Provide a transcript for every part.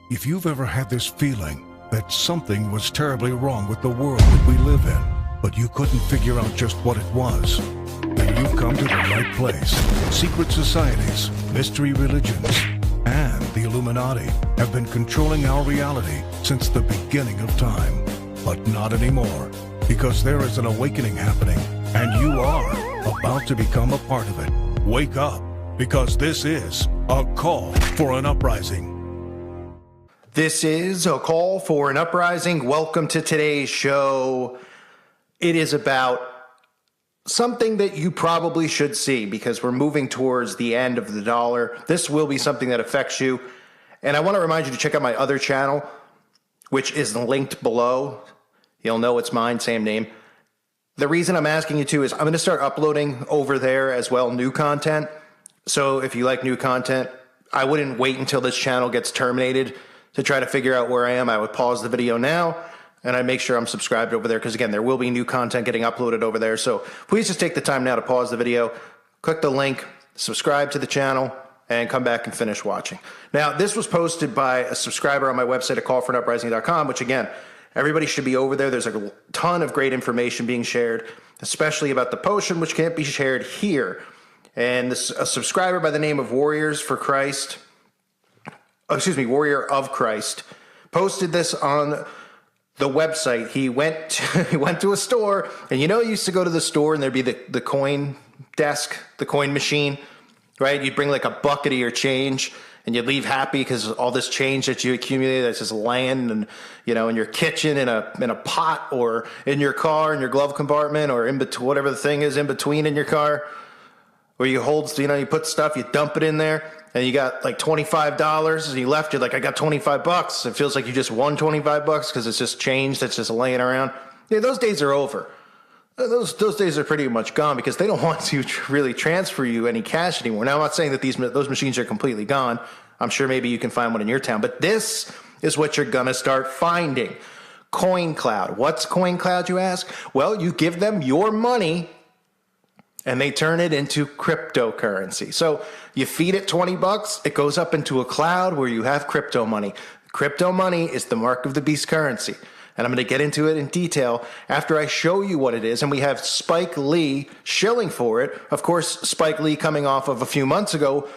If you've ever had this feeling that something was terribly wrong with the world that we live in, but you couldn't figure out just what it was, then you've come to the right place. Secret societies, mystery religions, and the Illuminati have been controlling our reality since the beginning of time. But not anymore, because there is an awakening happening, and you are about to become a part of it. Wake up, because this is a call for an uprising. This is a call for an uprising. Welcome to today's show. It is about something that you probably should see because we're moving towards the end of the dollar. This will be something that affects you. And I want to remind you to check out my other channel, which is linked below. You'll know it's mine, same name. The reason I'm asking you to is I'm going to start uploading over there as well new content. So if you like new content, I wouldn't wait until this channel gets terminated to try to figure out where I am. I would pause the video now and I'd make sure I'm subscribed over there because, again, there will be new content getting uploaded over there. So please just take the time now to pause the video, click the link, subscribe to the channel, and come back and finish watching. Now, this was posted by a subscriber on my website at callforanuprising.com, which, again, everybody should be over there. There's a ton of great information being shared, especially about the potion, which can't be shared here. And a subscriber by the name of Warrior of Christ, posted this on the website. He went to a store, and you used to go to the store and there'd be the coin desk, the coin machine, right? You'd bring like a bucket of your change and you'd leave happy because all this change that you accumulated that's just laying and in your kitchen in a pot or in your car in your glove compartment or in between whatever the thing is in between in your car where you hold, you put stuff, you dump it in there. And you got like $25 and you left, you're like, I got $25. It feels like you just won $25 because it's just change that's just laying around. Yeah, those days are over. Those days are pretty much gone because they don't want to really transfer you any cash anymore. Now, I'm not saying that those machines are completely gone. I'm sure maybe you can find one in your town. But this is what you're going to start finding. CoinCloud. What's CoinCloud, you ask? Well, you give them your money and they turn it into cryptocurrency. So you feed it $20, it goes up into a cloud where you have crypto money. Crypto money is the mark of the beast currency. And I'm going to get into it in detail after I show you what it is. And we have Spike Lee shilling for it. Of course, Spike Lee coming off of a few months ago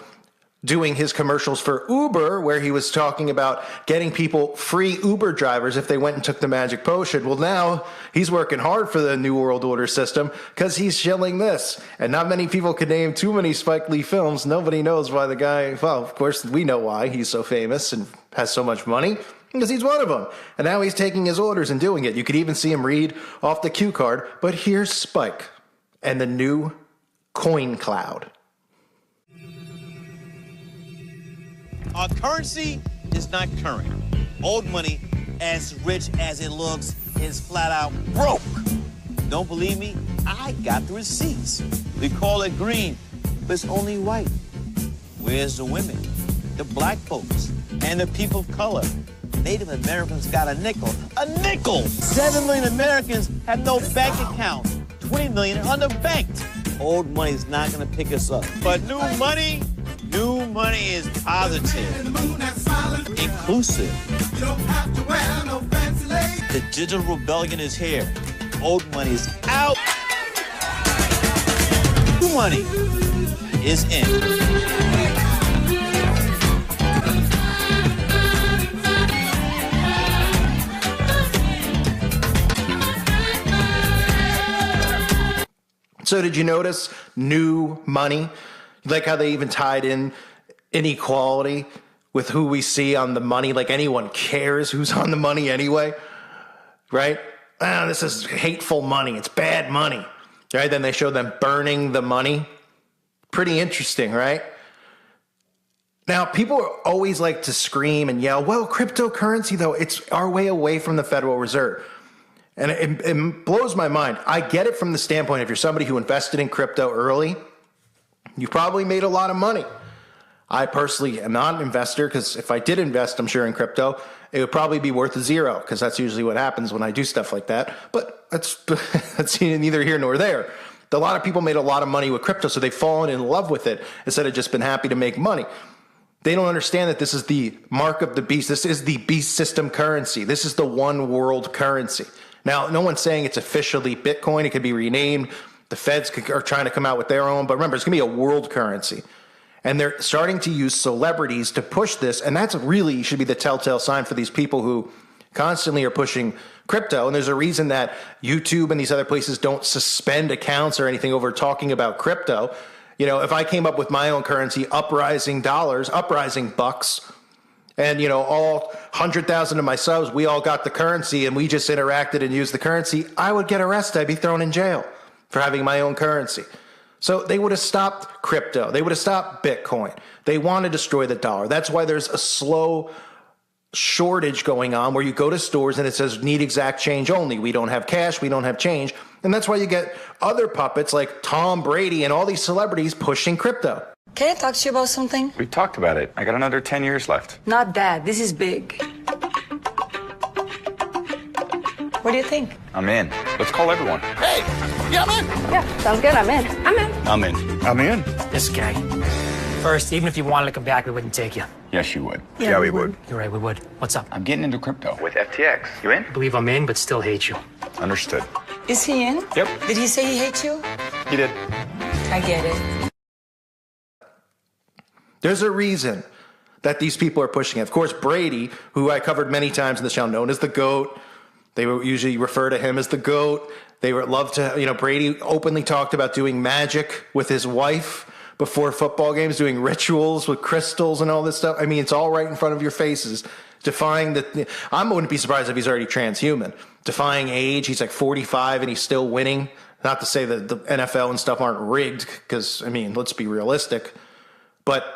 doing his commercials for Uber, where he was talking about getting people free Uber drivers if they went and took the magic potion. Well, now he's working hard for the New World Order system because he's shilling this. And not many people can name too many Spike Lee films. Nobody knows why the guy, well, of course, we know why he's so famous and has so much money. Because he's one of them. And now he's taking his orders and doing it. You could even see him read off the cue card. But here's Spike and the new CoinCloud. Our currency is not current. Old money, as rich as it looks, is flat out broke. Don't believe me? I got the receipts. We call it green, but it's only white. Where's the women, the black folks, and the people of color? Native Americans got a nickel. A nickel! 7 million Americans have no bank account. 20 million are underbanked. Old money's not gonna pick us up. But new money is positive, inclusive. The digital rebellion is here. Old money is out. New money is in. So did you notice new money? Like how they even tied in inequality with who we see on the money. Like anyone cares who's on the money anyway, right? This is hateful money. It's bad money, right? Then they show them burning the money. Pretty interesting, right? Now, people always like to scream and yell, well, cryptocurrency, though, it's our way away from the Federal Reserve. And it blows my mind. I get it from the standpoint, if you're somebody who invested in crypto early, you probably made a lot of money. I personally am not an investor because if I did invest, I'm sure in crypto, it would probably be worth zero because that's usually what happens when I do stuff like that. But that's neither here nor there. A lot of people made a lot of money with crypto, so they've fallen in love with it instead of just been happy to make money. They don't understand that this is the mark of the beast. This is the beast system currency. This is the one world currency. Now, no one's saying it's officially Bitcoin. It could be renamed. The feds are trying to come out with their own. But remember, it's going to be a world currency. And they're starting to use celebrities to push this. And that's really should be the telltale sign for these people who constantly are pushing crypto. And there's a reason that YouTube and these other places don't suspend accounts or anything over talking about crypto. You know, if I came up with my own currency, uprising dollars, uprising bucks, and, you know, all 100,000 of my subs, we all got the currency and we just interacted and used the currency, I would get arrested. I'd be thrown in jail for having my own currency. So they would have stopped crypto. They would have stopped Bitcoin. They want to destroy the dollar. That's why there's a slow shortage going on where you go to stores and it says need exact change only. We don't have cash. We don't have change. And that's why you get other puppets like Tom Brady and all these celebrities pushing crypto. Can I talk to you about something? We talked about it. I got another 10 years left. Not that. This is big. What do you think? I'm in. Let's call everyone. Hey, yeah, I'm in. Yeah, sounds good. I'm in. I'm in. I'm in. I'm in. This guy. First, even if you wanted to come back, we wouldn't take you. Yes, you would. Yeah, we would. You're right, we would. What's up? I'm getting into crypto with FTX. You in? I believe I'm in, but still hate you. Understood. Is he in? Yep. Did he say he hates you? He did. I get it. There's a reason that these people are pushing it. Of course, Brady, who I covered many times in the show, known as the GOAT. They would usually refer to him as the GOAT. They would love to, you know, Brady openly talked about doing magic with his wife before football games, doing rituals with crystals and all this stuff. I mean, it's all right in front of your faces. Defying the, I wouldn't be surprised if he's already transhuman. Defying age, he's like 45 and he's still winning. Not to say that the NFL and stuff aren't rigged, because, I mean, let's be realistic. But,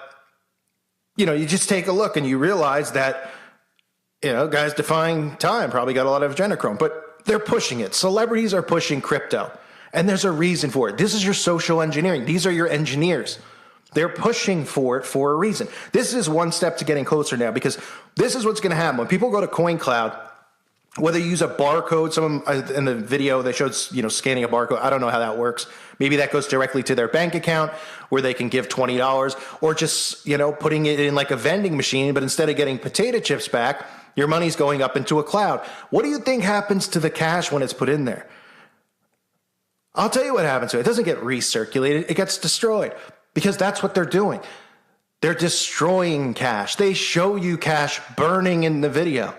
you know, you just take a look and you realize that, you know, guys defying time probably got a lot of adrenochrome, but they're pushing it. Celebrities are pushing crypto, and there's a reason for it. This is your social engineering. These are your engineers. They're pushing for it for a reason. This is one step to getting closer now, because this is what's going to happen. When people go to CoinCloud, whether you use a barcode, some in the video they showed, you know, scanning a barcode. I don't know how that works. Maybe that goes directly to their bank account where they can give $20, or just, you know, putting it in like a vending machine, but instead of getting potato chips back, your money's going up into a cloud. What do you think happens to the cash when it's put in there? I'll tell you what happens to it. It doesn't get recirculated. It gets destroyed, because that's what they're doing. They're destroying cash. They show you cash burning in the video.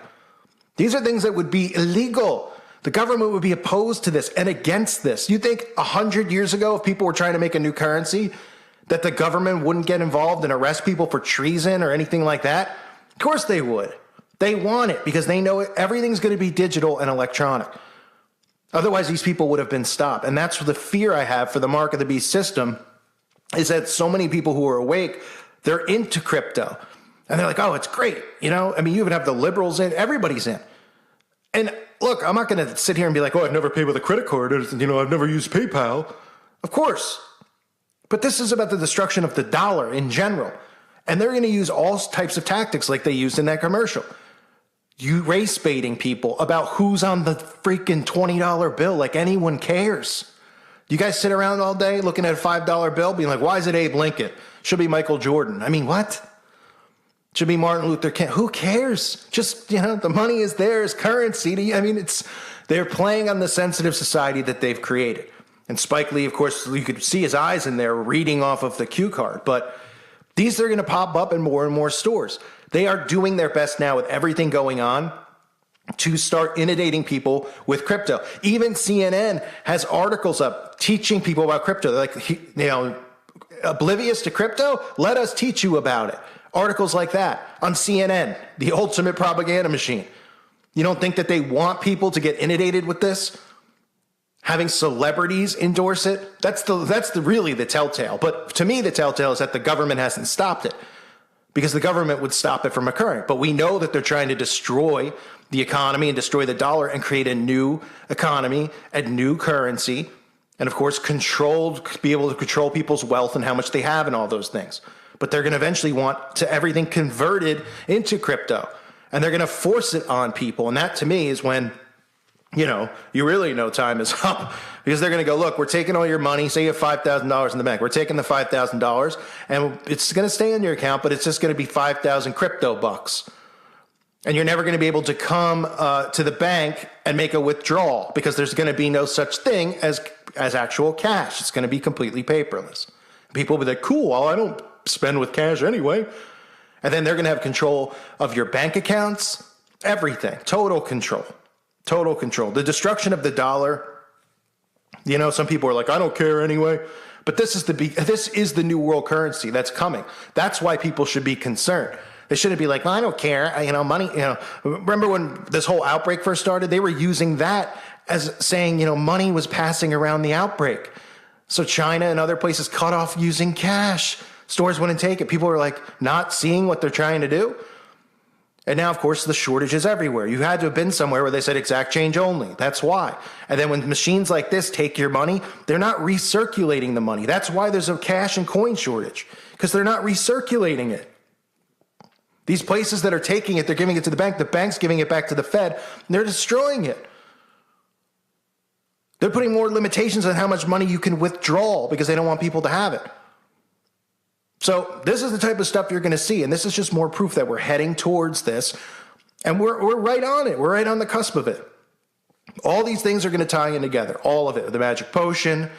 These are things that would be illegal. The government would be opposed to this and against this. You think 100 years ago, if people were trying to make a new currency, that the government wouldn't get involved and arrest people for treason or anything like that? Of course they would. They want it because they know everything's going to be digital and electronic. Otherwise, these people would have been stopped. And that's the fear I have for the Mark of the Beast system, is that so many people who are awake, they're into crypto. And they're like, oh, it's great. You know, I mean, you even have the liberals in, everybody's in. And look, I'm not going to sit here and be like, oh, I've never paid with a credit card. You know, I've never used PayPal. Of course. But this is about the destruction of the dollar in general. And they're going to use all types of tactics like they used in that commercial. You race baiting people about who's on the freaking $20 bill, like anyone cares. You guys sit around all day looking at a $5 bill being like, why is it Abe Lincoln? Should be Michael Jordan. I mean, what? Should be Martin Luther King. Who cares? Just, you know, the money is there as currency. I mean, they're playing on the sensitive society that they've created. And Spike Lee, of course, you could see his eyes in there reading off of the cue card. But these are going to pop up in more and more stores. They are doing their best now with everything going on to start inundating people with crypto. Even CNN has articles up teaching people about crypto. They're like, you know, oblivious to crypto? Let us teach you about it. Articles like that on CNN, the ultimate propaganda machine. You don't think that they want people to get inundated with this? Having celebrities endorse it? That's really the telltale. But to me, the telltale is that the government hasn't stopped it, because the government would stop it from occurring. But we know that they're trying to destroy the economy and destroy the dollar and create a new economy, a new currency, and of course, be able to control people's wealth and how much they have and all those things. But they're going to eventually want to everything converted into crypto, and they're going to force it on people. And that, to me, is when you really know time is up because they're going to go, look, we're taking all your money. Say you have $5,000 in the bank. We're taking the $5,000 and it's going to stay in your account, but it's just going to be 5,000 crypto bucks. And you're never going to be able to come to the bank and make a withdrawal because there's going to be no such thing as actual cash. It's going to be completely paperless. People will be like, cool, well, I don't spend with cash anyway. And then they're going to have control of your bank accounts, everything, total control. Total control. The destruction of the dollar, some people are like, I don't care anyway. But this is the new world currency that's coming. That's why people should be concerned. They shouldn't be like, well, I don't care. Money, remember when this whole outbreak first started? They were using that as saying, money was passing around the outbreak. So China and other places cut off using cash. Stores wouldn't take it. People were like not seeing what they're trying to do. And now, of course, the shortage is everywhere. You had to have been somewhere where they said exact change only. That's why. And then when machines like this take your money, they're not recirculating the money. That's why there's a cash and coin shortage, because they're not recirculating it. These places that are taking it, they're giving it to the bank. The bank's giving it back to the Fed. And they're destroying it. They're putting more limitations on how much money you can withdraw because they don't want people to have it. So this is the type of stuff you're going to see. And this is just more proof that we're heading towards this. And we're right on it. We're right on the cusp of it. All these things are going to tie in together. All of it. The magic potion,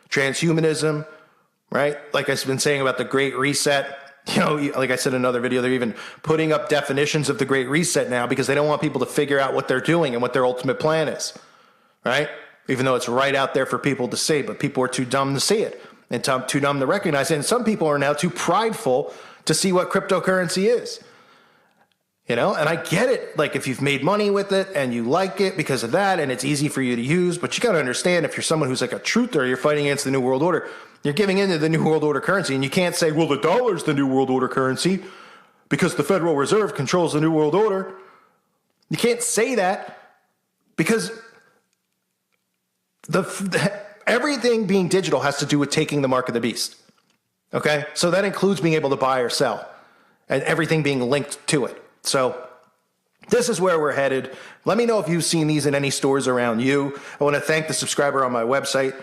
transhumanism, right? Like I've been saying about the Great Reset. Like I said in another video, they're even putting up definitions of the Great Reset now because they don't want people to figure out what they're doing and what their ultimate plan is, right? Even though it's right out there for people to see, but people are too dumb to see it and too dumb to recognize it. And some people are now too prideful to see what cryptocurrency is, and I get it. Like if you've made money with it and you like it because of that and it's easy for you to use, but you got to understand if you're someone who's like a truther, you're fighting against the New World Order, you're giving into the New World Order currency, and you can't say, well, the dollar's the New World Order currency because the Federal Reserve controls the New World Order. You can't say that because everything being digital has to do with taking the mark of the beast. Okay? So that includes being able to buy or sell and everything being linked to it. So this is where we're headed. Let me know if you've seen these in any stores around you. I want to thank the subscriber on my website,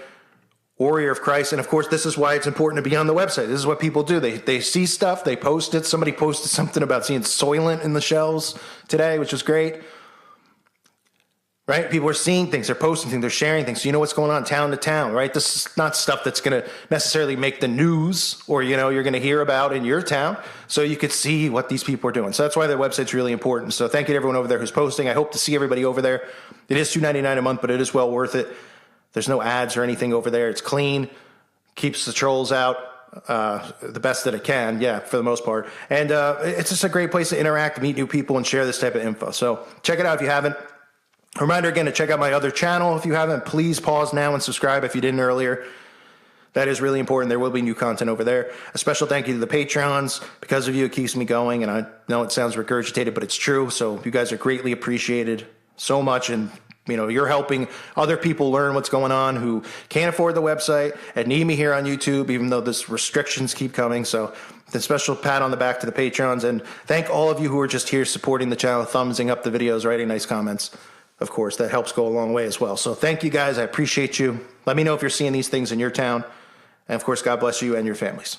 Warrior of Christ. And of course, this is why it's important to be on the website. This is what people do. They see stuff, they post it. Somebody posted something about seeing Soylent in the shelves today, which was great. Right? People are seeing things, they're posting things, they're sharing things. So you know what's going on town to town, right? This is not stuff that's going to necessarily make the news or, you're going to hear about in your town. So you could see what these people are doing. So that's why their website's really important. So thank you to everyone over there who's posting. I hope to see everybody over there. It is $2.99 a month, but it is well worth it. There's no ads or anything over there. It's clean, keeps the trolls out the best that it can, for the most part. And it's just a great place to interact, meet new people, and share this type of info. So check it out if you haven't. Reminder again to check out my other channel. If you haven't, please pause now and subscribe if you didn't earlier. That is really important. There will be new content over there. A special thank you to the Patrons. Because of you, it keeps me going. And I know it sounds regurgitated, but it's true. So you guys are greatly appreciated so much. And you're helping other people learn what's going on who can't afford the website and need me here on YouTube, even though this restrictions keep coming. So the special pat on the back to the Patrons. And thank all of you who are just here supporting the channel, thumbsing up the videos, writing nice comments. Of course, that helps go a long way as well. So thank you guys. I appreciate you. Let me know if you're seeing these things in your town. And of course, God bless you and your families.